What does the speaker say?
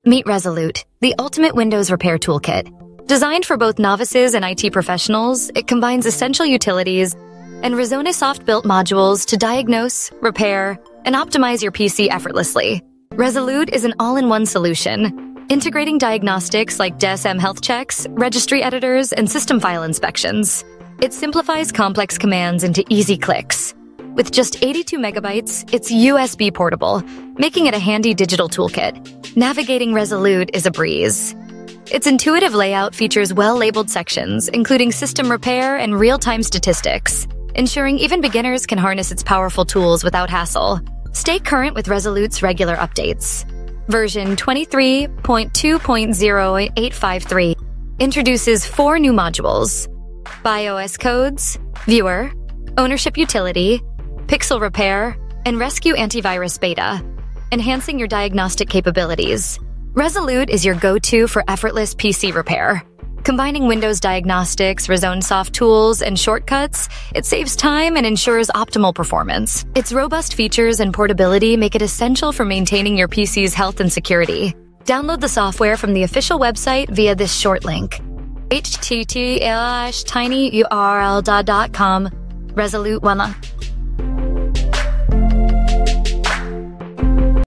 Meet Resolute, the ultimate Windows repair toolkit. Designed for both novices and IT professionals, it combines essential utilities and Rizonesoft built modules to diagnose, repair, and optimize your PC effortlessly. Resolute is an all-in-one solution, integrating diagnostics like DSM health checks, registry editors, and system file inspections. It simplifies complex commands into easy clicks. With just 82 megabytes, it's USB portable, making it a handy digital toolkit. Navigating Resolute is a breeze. Its intuitive layout features well-labeled sections, including system repair and real-time statistics, ensuring even beginners can harness its powerful tools without hassle. Stay current with Resolute's regular updates. Version 23.2.0853 introduces 4 new modules: BIOS codes, Viewer, Ownership Utility, Pixel Repair, and Rescue Antivirus Beta, enhancing your diagnostic capabilities. Resolute is your go-to for effortless PC repair. Combining Windows diagnostics, Rizonesoft tools, and shortcuts, it saves time and ensures optimal performance. Its robust features and portability make it essential for maintaining your PC's health and security. Download the software from the official website via this short link: https://tinyurl.com. Resolute 1.